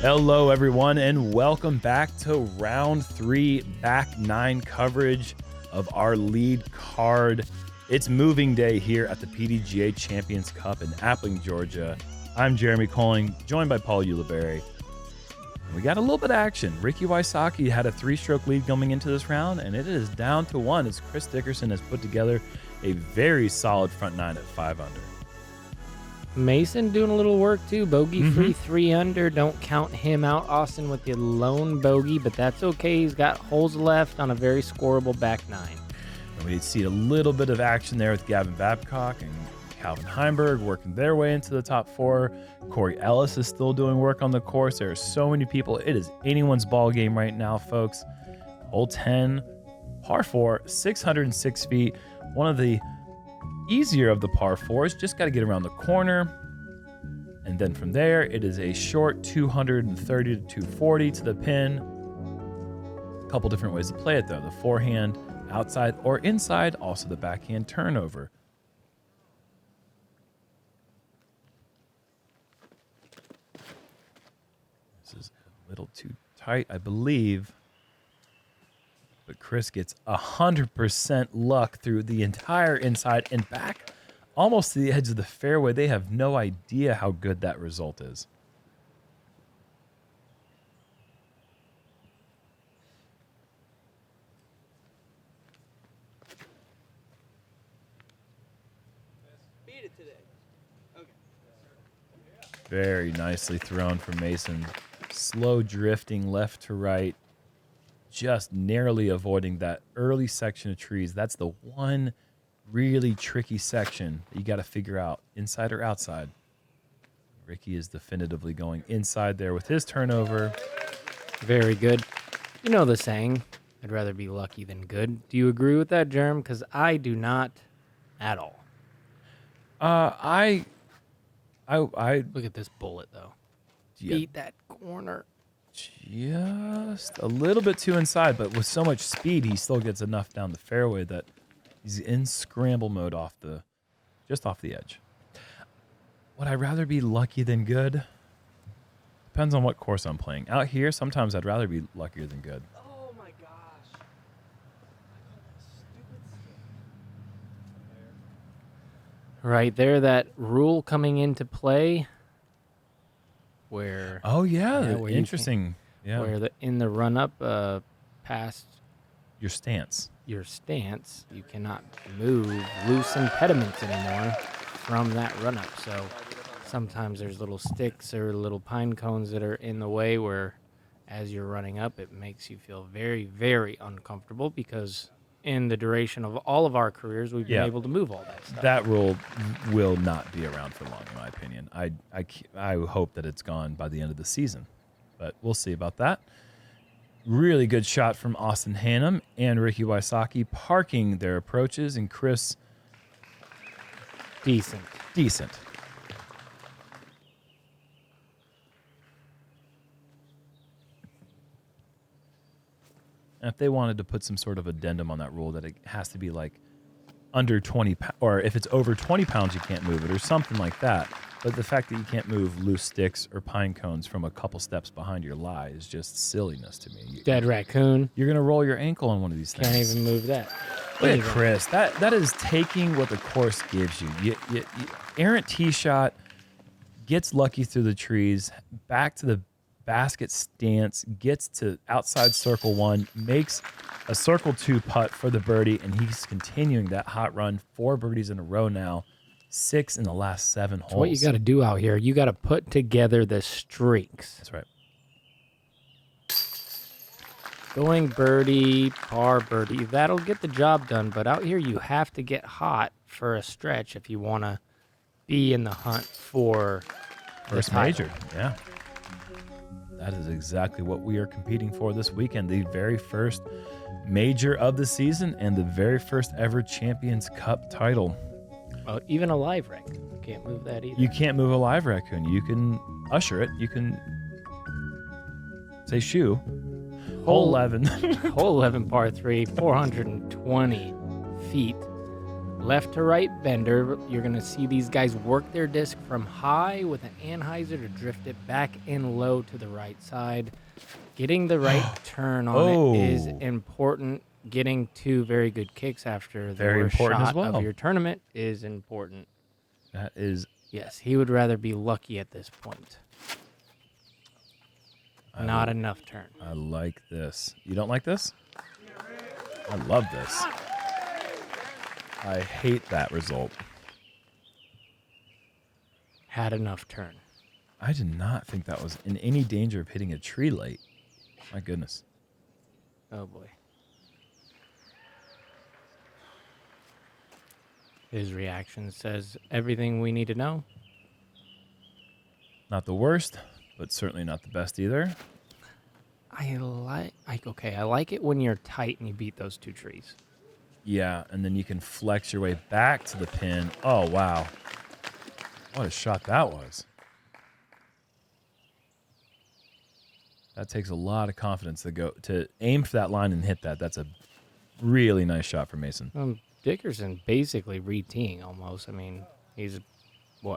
Hello, everyone, and welcome back to round 3 back 9 coverage of our lead card. It's moving day here at the PDGA Champions Cup in Appling, Georgia. I'm Jeremy Colling, joined by Paul Ulibarri. We got a little bit of action. Ricky Wysocki had a 3-stroke lead coming into this round, and it is down to 1 as Chris Dickerson has put together a very solid front 9 at 5 under. Mason doing a little work too. Bogey-free 3 under. Don't count him out. Austin with the lone bogey, but that's okay. He's got holes left on a very scoreable back 9. And we see a little bit of action there with Gavin Babcock and Calvin Heimberg working their way into the top 4. Corey Ellis is still doing work on the course. There are so many people. It is anyone's ball game right now, folks. Hole 10, par 4, 606 feet. One of the easier of the par 4s. Just got to get around the corner. And then from there, it is a short 230 to 240 to the pin. A couple different ways to play it, though. The forehand, outside or inside. Also the backhand turnover. This is a little too tight, I believe. But Chris gets 100% luck through the entire inside and back almost to the edge of the fairway. They have no idea how good that result is. Very nicely thrown from Mason. Slow drifting left to right. Just narrowly avoiding that early section of trees. That's the one really tricky section that you got to figure out, inside or outside. Ricky is definitively going inside there with his turnover. Very good. You know the saying, I'd rather be lucky than good. Do you agree with that, Jerm? Because I do not at all. I Look at this bullet, though. Beat that corner. Just a little bit too inside, but with so much speed, he still gets enough down the fairway that he's in scramble mode just off the edge. Would I rather be lucky than good? Depends on what course I'm playing. Out here, sometimes I'd rather be luckier than good. Oh, my gosh. Right there, that rule coming into play where... Oh, yeah, where interesting. Yeah. Where in the run-up past your stance, you cannot move loose impediments anymore from that run-up. So sometimes there's little sticks or little pine cones that are in the way where as you're running up, it makes you feel very, very uncomfortable because in the duration of all of our careers, we've been able to move all that stuff. That rule will not be around for long, in my opinion. I hope that it's gone by the end of the season, but we'll see about that. Really good shot from Austin Hannum and Ricky Wysocki parking their approaches, and Chris... Decent. And if they wanted to put some sort of addendum on that rule that it has to be like under 20 or if it's over 20 pounds, you can't move it or something like that. But the fact that you can't move loose sticks or pine cones from a couple steps behind your lie is just silliness to me. Dead raccoon. You're going to roll your ankle on one of these things. Can't even move that. Look at Chris. That is taking what the course gives you. Errant tee shot, gets lucky through the trees, back to the basket stance, gets to outside circle 1, makes a circle 2 putt for the birdie, and he's continuing that hot run. 4 birdies in a row now, 6 in the last 7 holes. That's what you got to do out here. You got to put together the streaks. That's right. Going birdie, par birdie, that'll get the job done. But out here, you have to get hot for a stretch if you want to be in the hunt for first major. Yeah. That is exactly what we are competing for this weekend. The very first major of the season and the very first ever Champions Cup title. Even a live raccoon. You can't move that either. You can't move a live raccoon. You can usher it. You can say shoe. Hole 11. Hole 11, par 3, 420 feet left to right bender. You're going to see these guys work their disc from high with an anhyzer to drift it back in low to the right side. Getting the right turn on it is important. Getting 2 very good kicks after the Very worst important as shot well. of your tournament is important. That is... Yes, he would rather be lucky at this point. Not enough turn. I like this. You don't like this? I love this. I hate that result. Had enough turn. I did not think that was in any danger of hitting a tree late. My goodness. Oh boy. His reaction says everything we need to know. Not the worst, but certainly not the best either. I like it when you're tight and you beat those 2 trees. Yeah, and then you can flex your way back to the pin. Oh, wow. What a shot that was. That takes a lot of confidence to aim for that line and hit that. That's a really nice shot for Mason. Dickerson basically re-teeing almost. I mean, he's,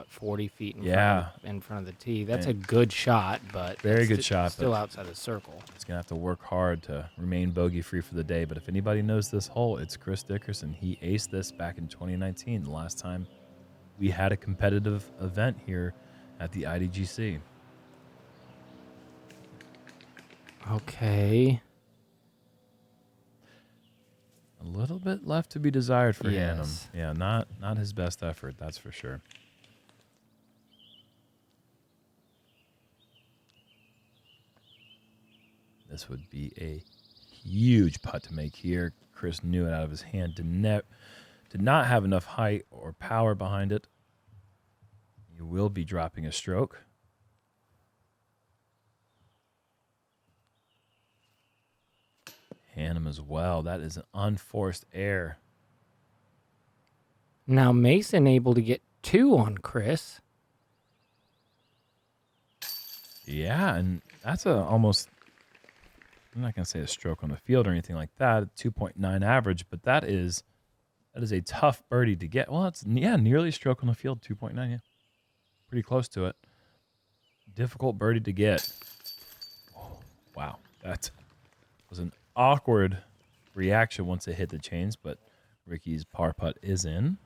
40 feet in front of the tee. That's a good shot, but very good shot. Still outside the circle. He's going to have to work hard to remain bogey-free for the day. But if anybody knows this hole, it's Chris Dickerson. He aced this back in 2019, the last time we had a competitive event here at the IDGC. Okay. A little bit left to be desired for Hannum. Yes. Yeah, not his best effort, that's for sure. This would be a huge putt to make here. Chris knew it out of his hand. Did not have enough height or power behind it. You will be dropping a stroke. Hannum as well. That is an unforced error. Now Mason able to get 2 on Chris. Yeah, and that's almost, I'm not going to say a stroke on the field or anything like that, 2.9 average, but that is a tough birdie to get. Well, it's nearly a stroke on the field, 2.9, yeah. Pretty close to it. Difficult birdie to get. Oh, wow, that was an awkward reaction once it hit the chains, but Ricky's par putt is in.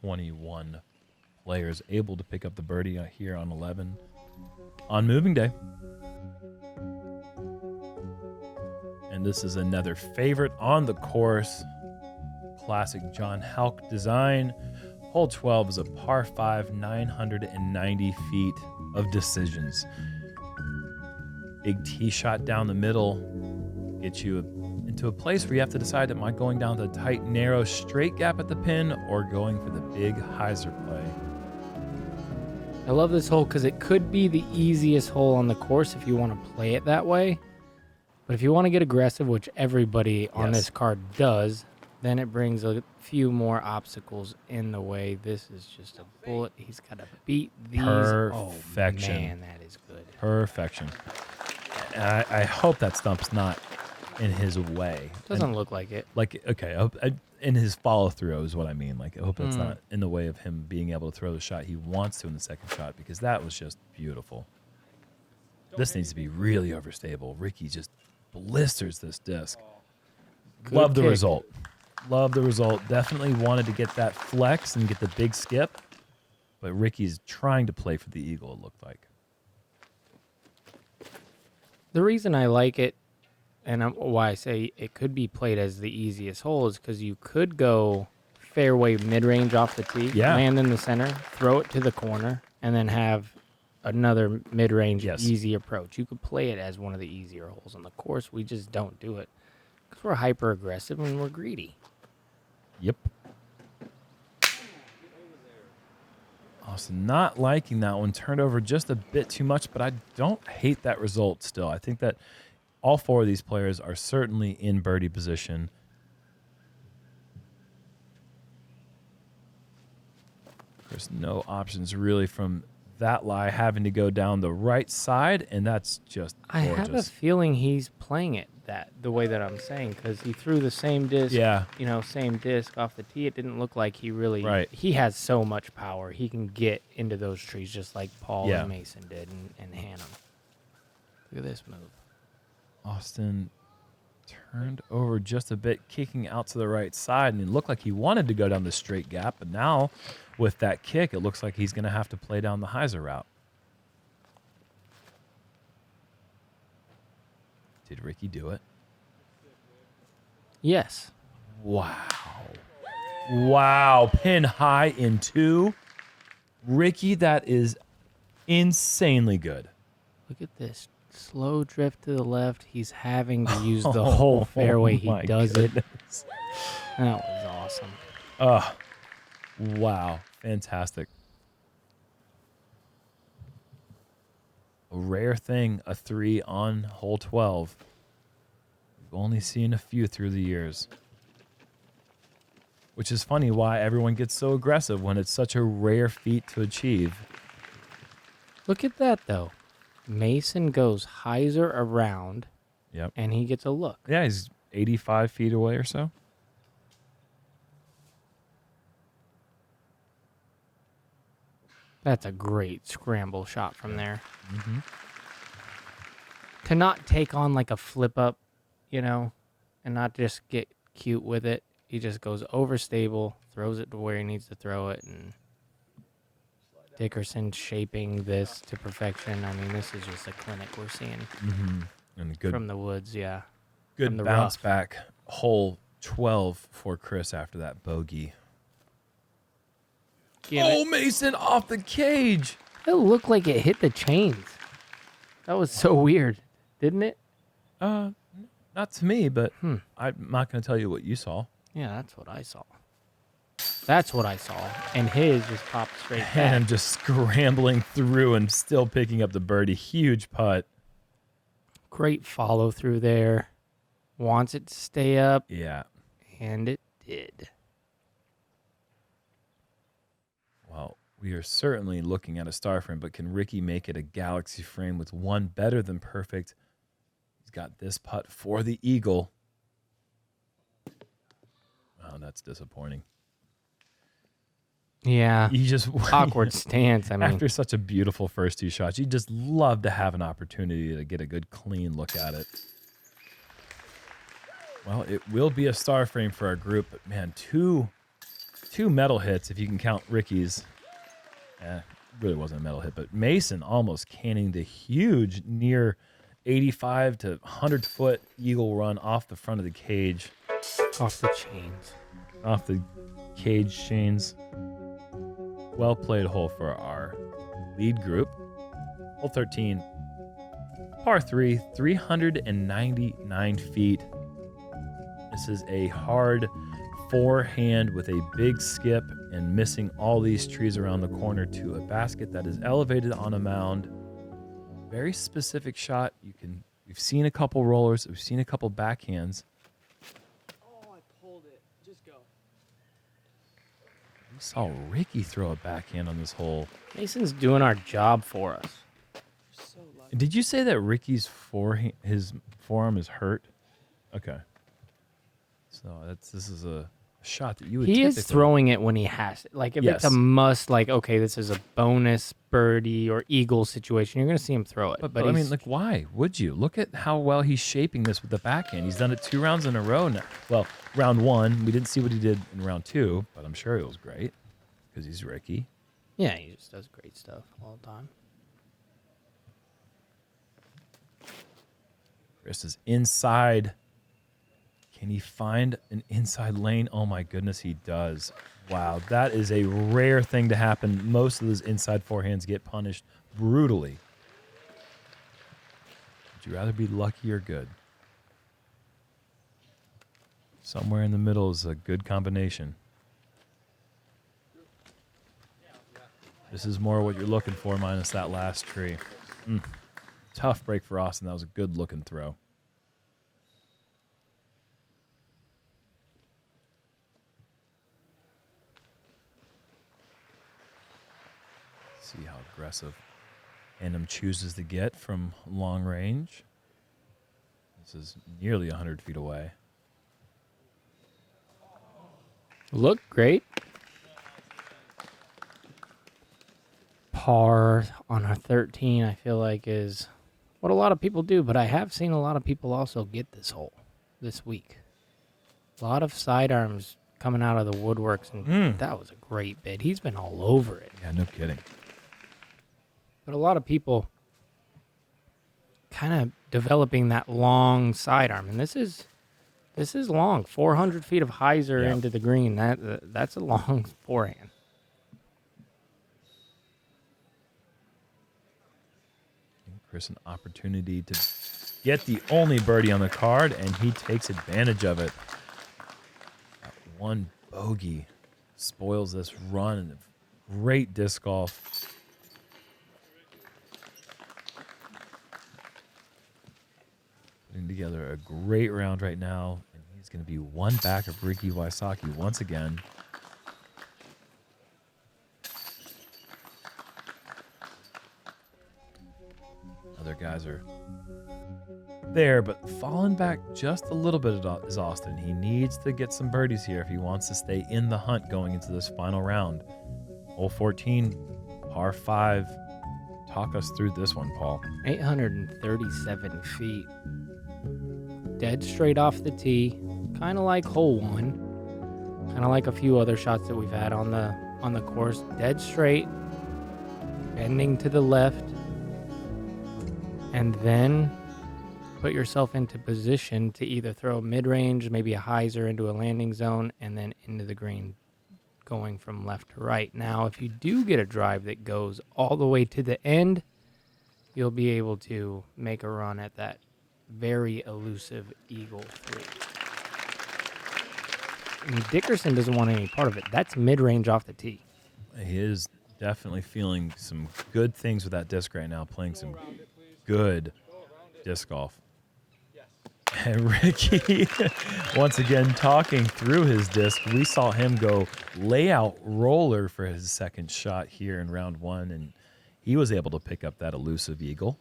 21 players able to pick up the birdie here on 11 on moving day. And this is another favorite on the course. Classic John Houck design. Hole 12 is a par 5, 990 feet of decisions. Big tee shot down the middle gets you into a place where you have to decide, am I going down the tight, narrow, straight gap at the pin or going for the big hyzer play? I love this hole because it could be the easiest hole on the course if you want to play it that way. But if you want to get aggressive, which everybody on this card does, then it brings a few more obstacles in the way. This is just a bullet. He's got to beat these. Perfection. Oh, man, that is good. Perfection. And I hope that stump's not in his way. Doesn't look like it. Like, okay, in his follow-through is what I mean. Like, I hope that's not in the way of him being able to throw the shot he wants to in the second shot, because that was just beautiful. This needs to be really overstable. Ricky just blisters this disc. Love the result. Love the result. Definitely wanted to get that flex and get the big skip, but Ricky's trying to play for the eagle, it looked like. The reason I like it, and why I say it could be played as the easiest hole, is because you could go fairway mid-range off the tee, land in the center, throw it to the corner, and then have another mid-range easy approach. You could play it as one of the easier holes on the course. We just don't do it because we're hyper-aggressive and we're greedy. Yep. Austin not liking that one. Turned over just a bit too much, but I don't hate that result still. I think that all four of these players are certainly in birdie position. There's no options really from that lie having to go down the right side, and that's just I gorgeous. have a feeling he's playing it the way that I'm saying, because he threw the same disc, Yeah. same disc off the tee. It didn't look like he really. Right. He has so much power. He can get into those trees just like Paul Yeah. and Mason did, and hand them. Look at this move. Austin turned over just a bit, kicking out to the right side, and it looked like he wanted to go down the straight gap, but now with that kick, it looks like he's going to have to play down the hyzer route. Did Ricky do it? Yes. Wow. Wow. Pin high in 2. Ricky, that is insanely good. Look at this. Slow drift to the left. He's having to use the whole fairway. He my does goodness. it. That was awesome. Oh, wow. Fantastic. A rare thing, a 3 on hole 12. We've only seen a few through the years. Which is funny why everyone gets so aggressive when it's such a rare feat to achieve. Look at that, though. Mason goes hyzer around, Yep. and he gets a look. Yeah, he's 85 feet away or so. That's a great scramble shot from there. Mm-hmm. To not take on like a flip up, and not just get cute with it. He just goes overstable, throws it to where he needs to throw it, and Dickerson shaping this to perfection. I mean, this is just a clinic we're seeing Mm-hmm. And good, from the woods, yeah. good from the bounce rough. back hole 12 for Chris after that bogey. Get Mason off the cage. It looked like it hit the chains. That was so weird, didn't it? Not to me, but I'm not going to tell you what you saw. Yeah, that's what I saw. That's what I saw. And his just popped straight back. And just scrambling through and still picking up the birdie. Huge putt. Great follow through there. Wants it to stay up, Yeah. and it did. Well, we are certainly looking at a star frame, but can Ricky make it a galaxy frame with one better than perfect? He's got this putt for the eagle. Oh, that's disappointing. Yeah. You just Awkward stance. I mean, after such a beautiful first 2 shots, you just love to have an opportunity to get a good clean look at it. Well, it will be a star frame for our group, but man, two metal hits if you can count Ricky's. Really wasn't a metal hit, but Mason almost canning the huge near 85 to 100 foot eagle run off the front of the cage. off the chains. Off the cage chains. Well played hole for our lead group. Hole 13, par 3, 399 feet. This is a hard forehand with a big skip and missing all these trees around the corner to a basket that is elevated on a mound. Very specific shot. We've seen a couple rollers. We've seen a couple backhands. Oh, I pulled it. Just go. We saw Ricky throw a backhand on this hole. Mason's doing our job for us. So lucky. Did you say that Ricky's his forearm is hurt? Okay. So this is a shot that you would. He is typically- throwing it when he has it. Like, if it's a Yes. must, like, okay, this is a bonus birdie or eagle situation, you're going to see him throw it. But I mean, like, why would you? Look at how well he's shaping this with the backhand. He's done it 2 rounds in a row now. Well, round 1, we didn't see what he did in round 2, but I'm sure it was great because he's Ricky. yeah, he just does great stuff all the time. Chris is inside. Can he find an inside lane? Oh my goodness, he does. Wow, that is a rare thing to happen. Most of those inside forehands get punished brutally. Would you rather be lucky or good? Somewhere in the middle is a good combination. This is more what you're looking for minus that last tree. Tough break for Austin. That was a good looking throw. See how aggressive Annam chooses to get from long range. This is nearly 100 feet away. Look great. Par on a 13, I feel like, is what a lot of people do, but I have seen a lot of people also get this hole this week. A lot of sidearms coming out of the woodworks, and that was a great bid. He's been all over it. Yeah, no kidding. But a lot of people kind of developing that long sidearm, and this is long. 400 feet of hyzer Yeah. into the green. That's a long forehand. Chris an opportunity to get the only birdie on the card, and he takes advantage of it. That one bogey spoils this run, and great disc golf. Putting together a great round right now, and he's going to be one back of Ricky Wysocki once again. Other guys are there, but falling back just a little bit is Austin. He needs to get some birdies here if he wants to stay in the hunt going into this final round. Hole 14, par 5. Talk us through this one, Paul. 837 feet. Dead straight off the tee. Kind of like hole 1. Kind of like a few other shots that we've had on the course. Dead straight. Bending to the left. And then put yourself into position to either throw mid-range, maybe a hyzer into a landing zone, and then into the green, going from left to right. Now, if you do get a drive that goes all the way to the end, you'll be able to make a run at that very elusive Eagle 3. I mean, Dickerson doesn't want any part of it. That's mid-range off the tee. He is definitely feeling some good things with that disc right now, playing some good disc golf. And Ricky, once again, talking through his disc. We saw him go layout roller for his second shot here in round 1, and he was able to pick up that elusive eagle.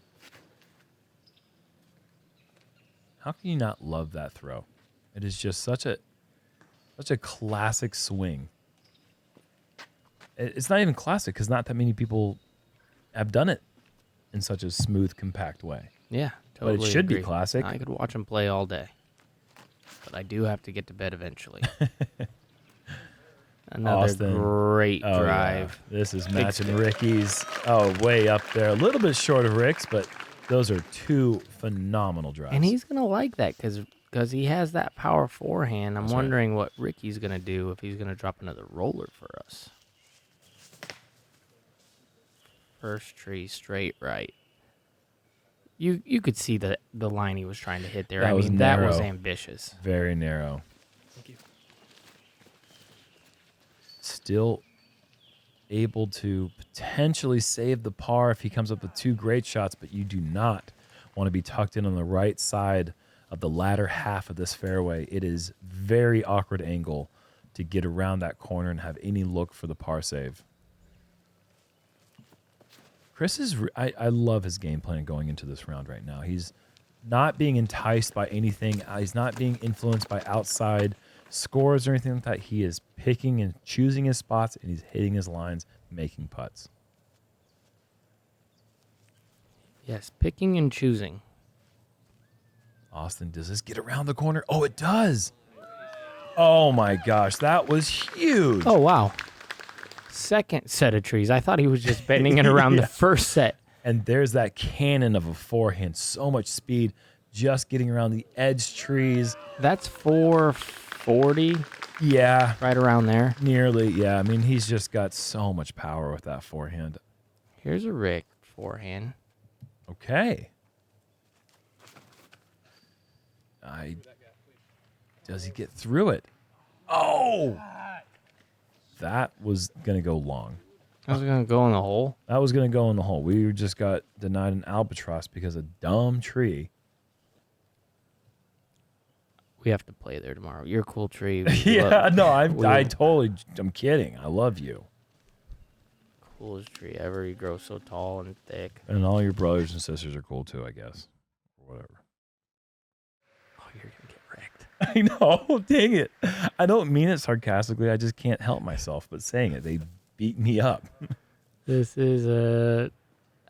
How can you not love that throw? It is just such a classic swing. It's not even classic because not that many people have done it in such a smooth, compact way. Yeah, But totally it should be agree. classic. I could watch him play all day. But I do have to get to bed eventually. Another Austin. great Oh, drive. yeah. This is Big matching stick. Ricky's. Oh, way up there. A little bit short of Rick's, but those are two phenomenal drives. And he's going to like that because he has that power forehand. I'm That's right. wondering what Ricky's going to do if he's going to drop another roller for us. First tree straight right. You could see the line he was trying to hit there. That was that was narrow. ambitious. Very narrow. Thank you. Still able to potentially save the par if he comes up with two great shots, but you do not want to be tucked in on the right side of the latter half of this fairway. It is very awkward angle to get around that corner and have any look for the par save. Chris is, I love his game plan going into this round right now. He's not being enticed by anything. He's not being influenced by outside scores or anything like that. He is picking and choosing his spots, and he's hitting his lines, making putts. Yes, picking and choosing. Austin, does this get around the corner? Oh, it does. Oh, my gosh. That was huge. Oh, wow. Second set of trees. I thought he was just bending it around Yeah. the first set. And there's that cannon of a forehand. So much speed, just getting around the edge trees. That's 440, Yeah, right around there. nearly. Yeah, I mean, he's just got so much power with that forehand. Here's a Rick forehand. Okay. Does he get through it? Oh! That was going to go long. I was going to go in the hole. That was going to go in the hole. We just got denied an albatross because of dumb tree. We have to play there tomorrow. You're a cool tree. Yeah, no, we I'm kidding. I love you. coolest tree ever. He grows so tall and thick. And all your brothers and sisters are cool too, I guess. Or whatever. Oh, you're gonna get wrecked. I know. Dang it. I don't mean it sarcastically. I just can't help myself but saying it. They beat me up. This is a.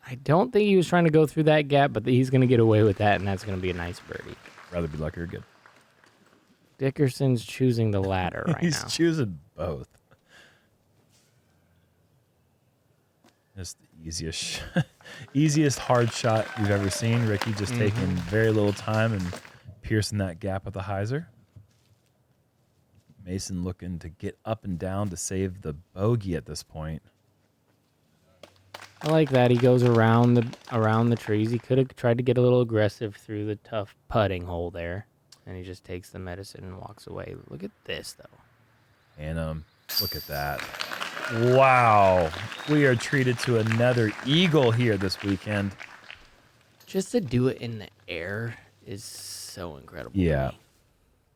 I don't think he was trying to go through that gap, but he's gonna get away with that, and that's gonna be a nice birdie. Rather be lucky or good. Dickerson's choosing the latter right He's now. choosing both. Just the easiest hard shot you've ever seen. Ricky just taking very little time and piercing that gap with the hyzer. Mason looking to get up and down to save the bogey at this point. I like that. He goes around the trees. He could have tried to get a little aggressive through the tough putting hole there, and he just takes the medicine and walks away. Look at this though. And look at that. Wow. We are treated to another eagle here this weekend. Just to do it in the air is so incredible. to Yeah. me.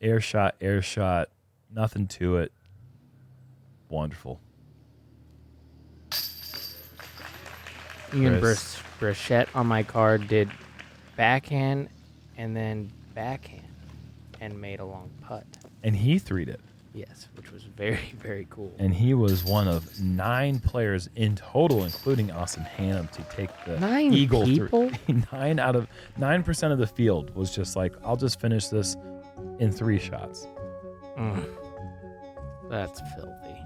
Air shot, nothing to it. Wonderful. Ian Chris. Brachette on my card did backhand and then backhand and made a long putt. And he threed it. Yes, which was very, very cool. And he was one of 9 players in total, including Austin Hannum, to take the 9 eagle people? 9% of the field was just like, I'll just finish this in 3 shots. That's filthy.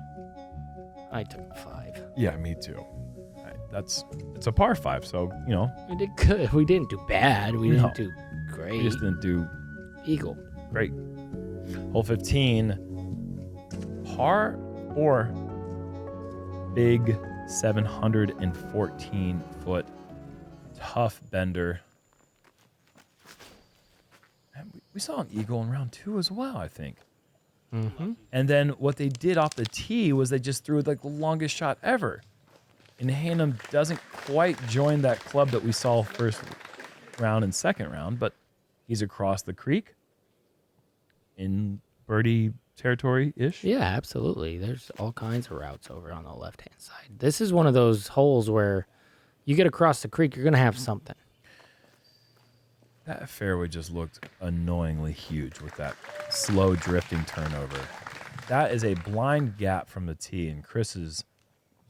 I took 5. Yeah, me too. It's a par 5, so We did good. We didn't do bad. We No. didn't do great. we just didn't do Eagle. great. Hole 15, par 4, big 714-foot tough bender. And we saw an eagle in round 2 as well, I think. Mm-hmm. And then what they did off the tee was they just threw like the longest shot ever. And Hannum doesn't quite join that club that we saw first round and second round, but he's across the creek in birdie territory-ish. Yeah, absolutely. There's all kinds of routes over on the left-hand side. This is one of those holes where you get across the creek, you're going to have something. That fairway just looked annoyingly huge with that slow drifting turnover. That is a blind gap from the tee, and Chris is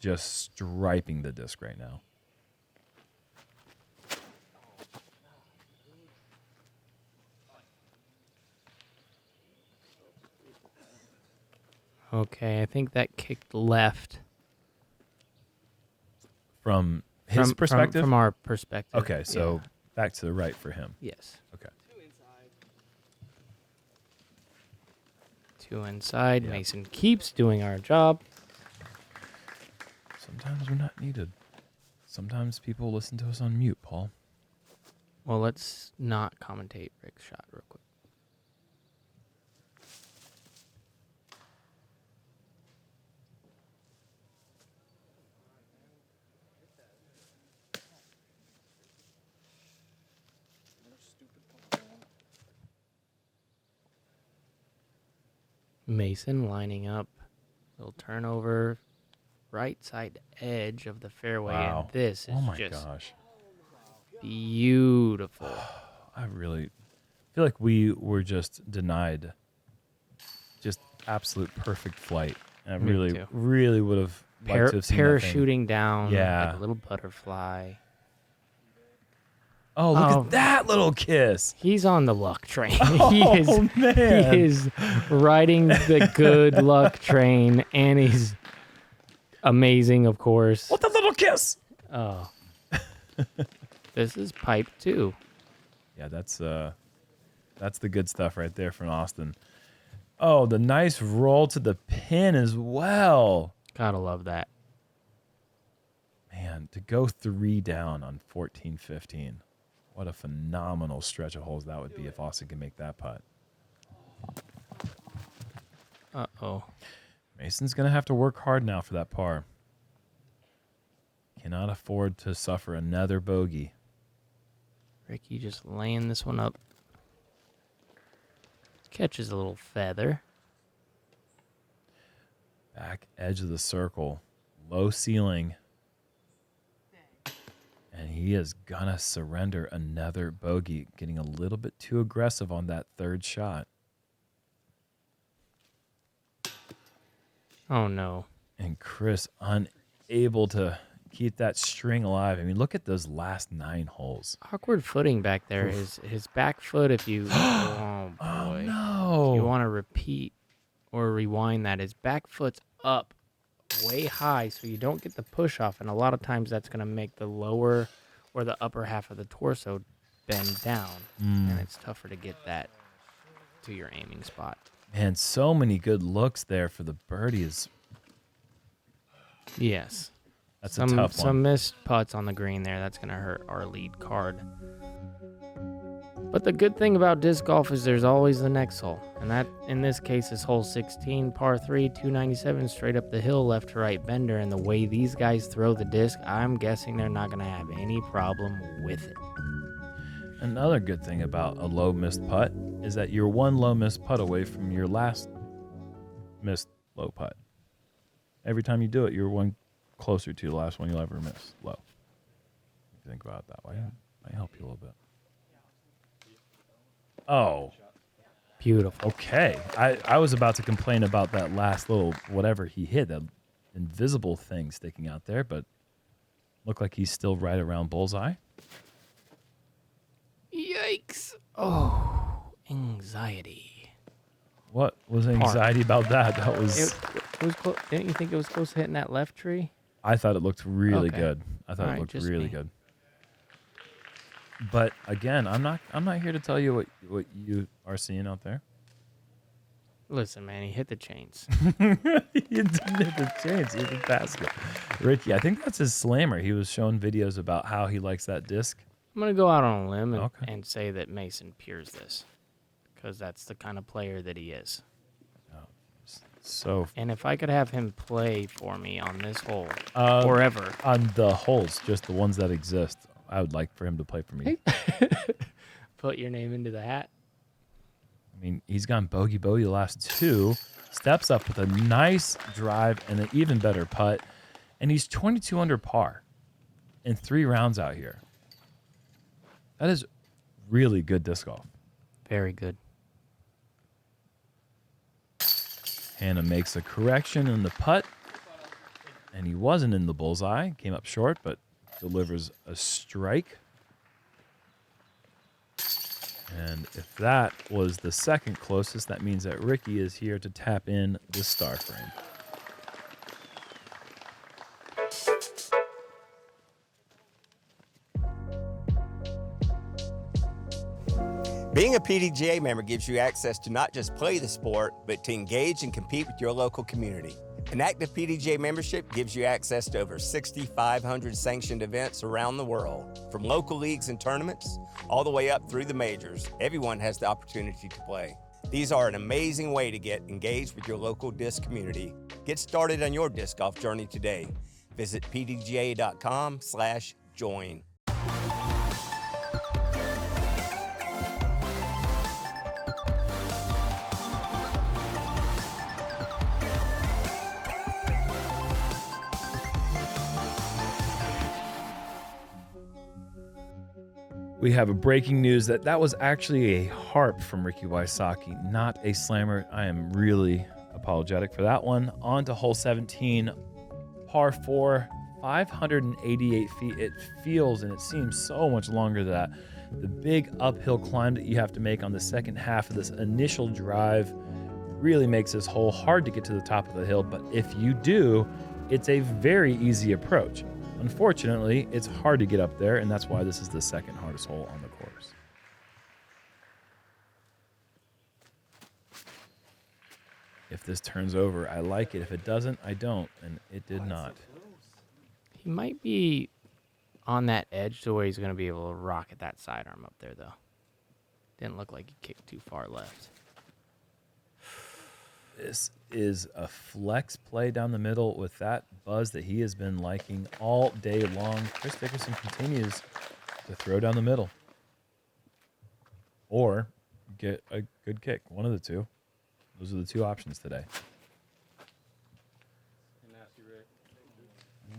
just striping the disc right now. Okay, I think that kicked left. From his perspective? From our perspective. Okay, so yeah. back to the right for him. Yes. Okay. 2 inside. Yep. Mason keeps doing our job. Sometimes we're not needed. Sometimes people listen to us on mute, Paul. Well, let's not commentate Rick's shot real quick. Mason lining up. Little turnover. Right side edge of the fairway. Wow. And this is Oh my just gosh. beautiful. I really feel like we were just denied just absolute perfect flight. And I Me really, too. really would have liked to have seen that thing. Parachuting down Yeah. like a little butterfly. Oh, look Oh. at that little kiss. He's on the luck train. Oh, man. He is riding the good luck train, and he's amazing, of course. What the little kiss? Oh, this is pipe too. Yeah, that's the good stuff right there from Austin. Oh, the nice roll to the pin as well. Gotta love that. Man, to go 3 down on 14-15. What a phenomenal stretch of holes that would be if Austin can make that putt. Uh-oh. Mason's going to have to work hard now for that par. Cannot afford to suffer another bogey. Ricky just laying this one up. Catches a little feather. Back edge of the circle. Low ceiling. And he is gonna surrender another bogey, getting a little bit too aggressive on that third shot. Oh, no. And Chris unable to keep that string alive. I mean, look at those last 9 holes. Awkward footing back there. His back foot, if you... oh, boy. Oh, If you no. want to repeat or rewind that, his back foot's up way high so you don't get the push off. And a lot of times that's going to make the lower or the upper half of the torso bend down. And it's tougher to get that to your aiming spot. Man, so many good looks there for the birdies. Yes. That's a tough one. Some missed putts on the green there. That's going to hurt our lead card. But the good thing about disc golf is there's always the next hole. And that, in this case, is hole 16, par 3, 297, straight up the hill, left to right bender. And the way these guys throw the disc, I'm guessing they're not going to have any problem with it. Another good thing about a low missed putt is that you're one low missed putt away from your last missed low putt. Every time you do it, you're one closer to the last one you'll ever miss low. If you think about it that way, it might help you a little bit. Oh, Beautiful. okay. I was about to complain about that last little whatever he hit, that invisible thing sticking out there, but looked like he's still right around bullseye. Yikes. Oh, anxiety. What was anxiety about that? That was. It was close. Didn't you think it was close to hitting that left tree? I thought it looked really Okay. good. I thought All it right, looked just really me. good. But again, I'm not here to tell you what you are seeing out there. Listen, man, he hit the chains. He didn't hit the chains. He hit the basket. Ricky, I think that's his slammer. He was showing videos about how he likes that disc. I'm going to go out on a limb Okay. and say that Mason peers this because that's the kind of player that he is. So And if I could have him play for me on this hole Um, forever, on the holes, just the ones that exist, I would like for him to play for me. put your name into the hat. I mean, he's gone bogey the last 2, steps up with a nice drive and an even better putt, and he's 22 under par in 3 rounds out here. That is really good disc golf. Very good. Hannah makes a correction in the putt, and he wasn't in the bullseye. Came up short, but delivers a strike. And if that was the second closest, that means that Ricky is here to tap in the star frame. Being a PDGA member gives you access to not just play the sport, but to engage and compete with your local community. An active PDGA membership gives you access to over 6,500 sanctioned events around the world. From local leagues and tournaments, all the way up through the majors, everyone has the opportunity to play. These are an amazing way to get engaged with your local disc community. Get started on your disc golf journey today. Visit pdga.com/join. We have a breaking news that was actually a harp from Ricky Wysocki, not a slammer. I am really apologetic for that one. On to hole 17, par 4, 588 feet. It feels and it seems so much longer than that. The big uphill climb that you have to make on the second half of this initial drive really makes this hole hard to get to the top of the hill, but if you do, it's a very easy approach. Unfortunately, it's hard to get up there, and that's why this is the second hardest hole on the course. If this turns over, I like it. If it doesn't, I don't, and it did not. He might be on that edge to where he's going to be able to rocket that sidearm up there, though. Didn't look like he kicked too far left. This is a flex play down the middle with that buzz that he has been liking all day long. Chris Dickerson continues to throw down the middle. Or get a good kick. One of the two. Those are the two options today.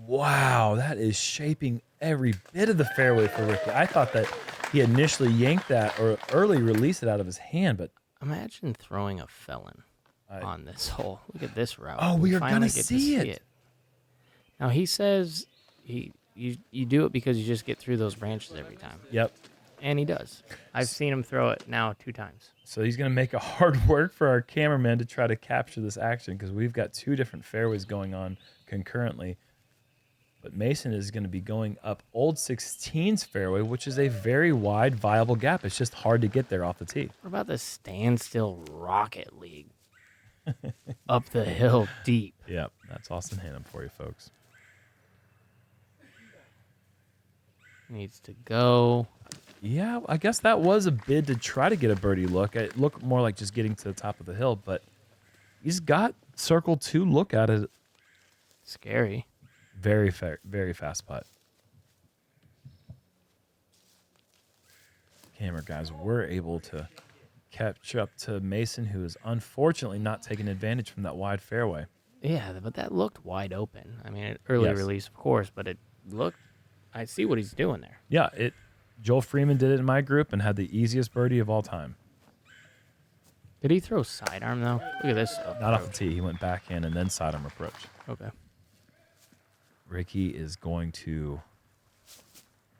Wow, that is shaping every bit of the fairway for Ricky. I thought that he initially yanked that or early released it out of his hand, but Imagine throwing a felon on this hole. Look at this route. Oh, we are finally gonna get see it. Now he says you do it because you just get through those branches every time, yep. and he does. I've seen him throw it now 2 times. So he's going to make it hard work for our cameraman to try to capture this action because we've got 2 different fairways going on concurrently. But Mason is going to be going up Old 16's fairway, which is a very wide, viable gap. It's just hard to get there off the tee. What about the standstill Rocket League? Up the hill deep. Yep, that's Austin Hannum for you, folks. Needs to go. Yeah, I guess that was a bid to try to get a birdie look. It looked more like just getting to the top of the hill, but he's got circle 2 look at it. Scary. Very fast putt. Camera guys were able to catch up to Mason, who is unfortunately not taking advantage from that wide fairway. Yeah, but that looked wide open. I mean, early Yes. release, of course, but it looked. I see what he's doing there. Yeah, Joel Freeman did it in my group and had the easiest birdie of all time. Did he throw sidearm though? Look at this. Not off the tee. He went backhand and then sidearm approach. Okay. Ricky is going to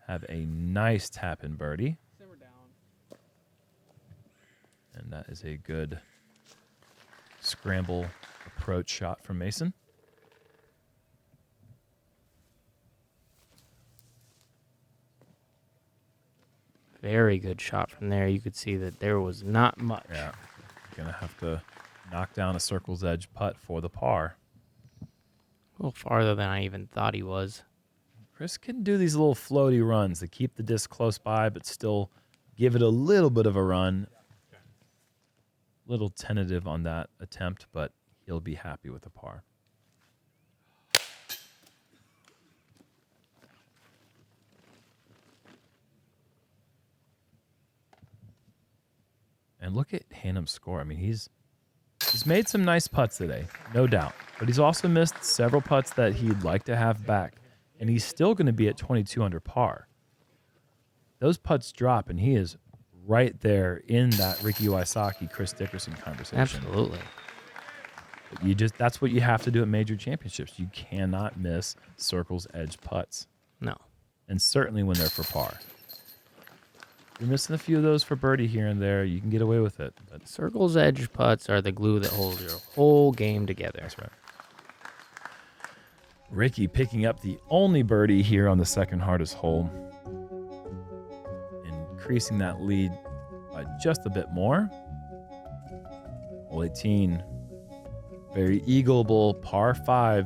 have a nice tap in birdie. Simmer down. And that is a good scramble approach shot from Mason. Very good shot from there. You could see that there was not much. Yeah. Going to have to knock down a circle's edge putt for the par. A little farther than I even thought he was. Chris can do these little floaty runs that keep the disc close by but still give it a little bit of a run. Little tentative on that attempt, but he'll be happy with the par. And look at Hannum's score. I mean, he's made some nice putts today, no doubt. But he's also missed several putts that he'd like to have back. And he's still going to be at 22 under par. Those putts drop, and he is right there in that Ricky Wysocki, Chris Dickerson conversation. Absolutely. That's what you have to do at major championships. You cannot miss circle's edge putts. No. And certainly when they're for par. You're missing a few of those for birdie here and there. You can get away with it. But Circle's edge putts are the glue that holds your whole game together. that's right. Ricky picking up the only birdie here on the second hardest hole. Increasing that lead by just a bit more. Hole 18. Very eagleable par 5.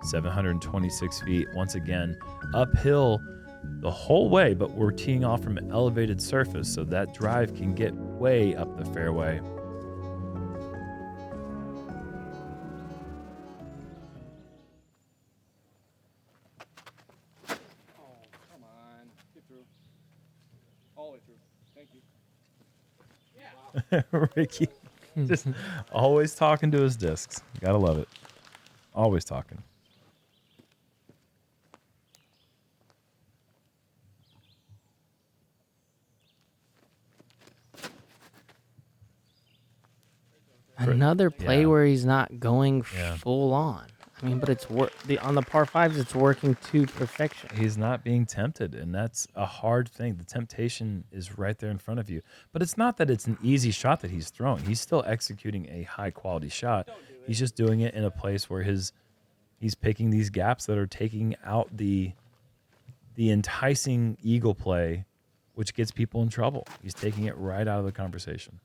726 feet. Once again, uphill the whole way, but we're teeing off from an elevated surface, so that drive can get way up the fairway. Oh, come on. Get through. All the way through. Thank you. Ricky just always talking to his discs. Gotta love it. Always talking. Another play Yeah. where he's not going Yeah. full on. I mean, but it's on the par 5s, it's working to perfection. He's not being tempted, and that's a hard thing. The temptation is right there in front of you. But it's not that it's an easy shot that he's throwing. He's still executing a high-quality shot. He's just doing it in a place where he's picking these gaps that are taking out the enticing eagle play, which gets people in trouble. He's taking it right out of the conversation.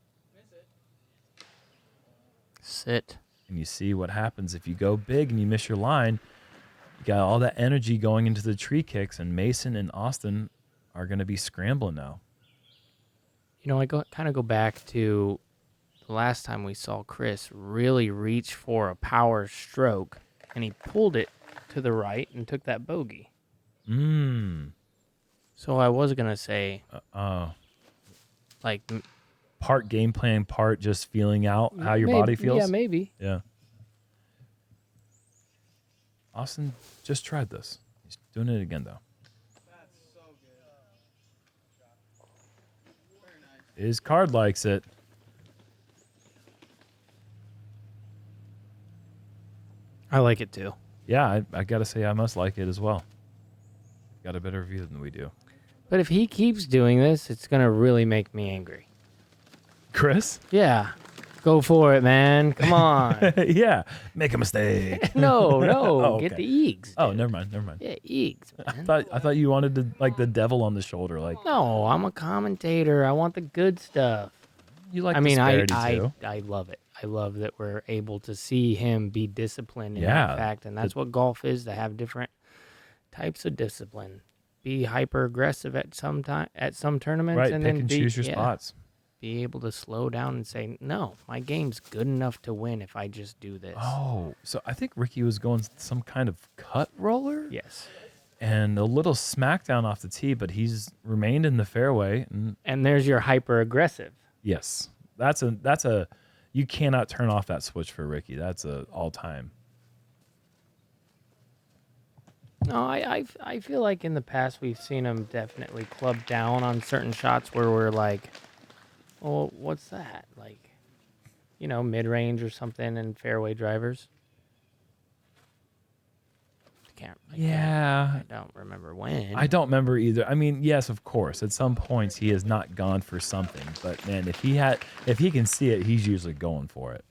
Sit. And you see what happens if you go big and you miss your line. You got all that energy going into the tree kicks, and Mason and Austin are going to be scrambling now. You know, I kind of go back to the last time we saw Chris really reach for a power stroke, and he pulled it to the right and took that bogey. So I was going to say, like, Part game plan, part just feeling out how your body feels. Yeah, maybe. Yeah. Austin just tried this. He's doing it again, though. That's so good. Very nice. His card likes it. I like it too. Yeah, I got to say, I must like it as well. Got a better view than we do. But if he keeps doing this, it's going to really make me angry. Chris? Yeah. Go for it, man. Come on. Yeah, make a mistake. No, Oh, get okay. the Eags. Oh, dude. never mind. Yeah, Eags, man. I thought you wanted to like the devil on the shoulder, like No, I'm a commentator. I want the good stuff. you like. I mean, disparity too. I love it. I love that we're able to see him be disciplined in Yeah. that fact, and that's what golf is, to have different types of discipline. Be hyper aggressive at some tournaments, Right, and pick then and choose your spots. Be able to slow down and say, no, my game's good enough to win if I just do this. Oh, so I think Ricky was going some kind of cut roller. Yes. And a little smackdown off the tee, but he's remained in the fairway. And And there's your hyper aggressive. yes, that's a you cannot turn off that switch for Ricky. That's a all time. No, I feel like in the past we've seen him definitely club down on certain shots where we're like, well, what's that? Like, mid range or something in fairway drivers. I don't remember when. I don't remember either. I mean, yes, of course, at some points he has not gone for something, but man, if he can see it, he's usually going for it.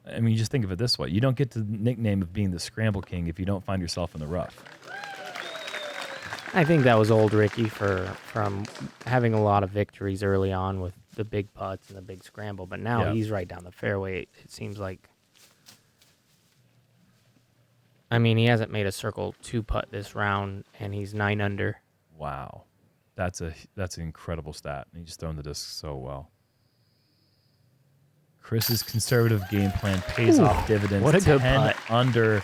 I mean, just think of it this way: you don't get the nickname of being the scramble king if you don't find yourself in the rough. I think that was old Ricky from having a lot of victories early on with the big putts and the big scramble, but now Yeah. he's right down the fairway. It seems like. I mean, he hasn't made a circle 2 putt this round, and he's 9 under. Wow, that's an incredible stat. He's just throwing the disc so well. Chris's conservative game plan pays off dividends. what a good 10 putt. under.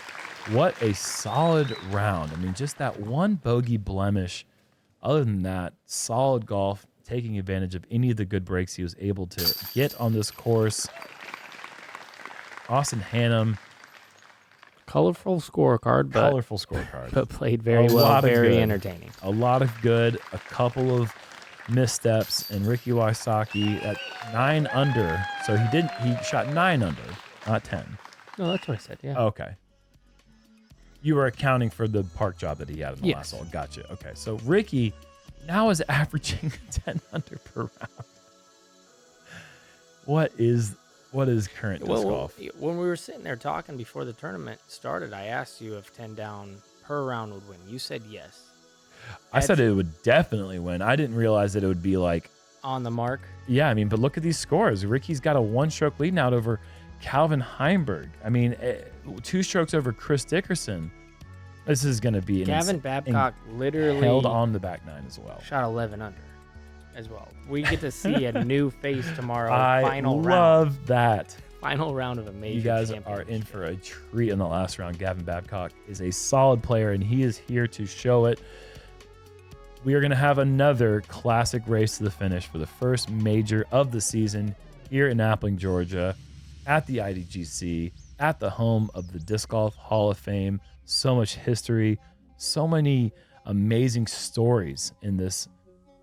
What a solid round. I mean, just that one bogey blemish. Other than that, solid golf, taking advantage of any of the good breaks he was able to get on this course. Austin Hannum, Colorful scorecard, colorful scorecard. but played very A well, lot of very good. entertaining. A lot of good, a couple of missteps, and Ricky Wysocki at 9 under. So he shot 9 under, not 10. No, that's what I said, yeah. Okay. You were accounting for the park job that he had in the last Yes. hole. Gotcha. Okay. So Ricky now is averaging 10 under per round. What is current disc golf? When we were sitting there talking before the tournament started, I asked you if 10 down per round would win. You said yes. I said it would definitely win. I didn't realize that it would be like, On the mark. yeah, I mean, but look at these scores. Ricky's got a 1-stroke lead now over Calvin Heimberg. I mean, 2 strokes over Chris Dickerson. This is going to be Gavin Babcock literally held on the back 9 as well. shot 11 under as well. We get to see a new face tomorrow. I Final love that. Final round of a major You guys are championship. in for a treat in the last round. Gavin Babcock is a solid player, and he is here to show it. We are going to have another classic race to the finish for the first major of the season here in Appling, Georgia, at the IDGC, at the home of the Disc Golf Hall of Fame. So much history, so many amazing stories in this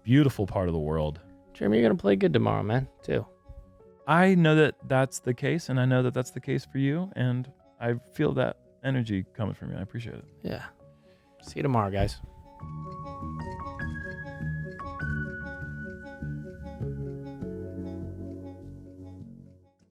beautiful part of the world. Jeremy, you're going to play good tomorrow, man, too. I know that that's the case, and I know that that's the case for you, and I feel that energy coming from you. I appreciate it. Yeah. See you tomorrow, guys.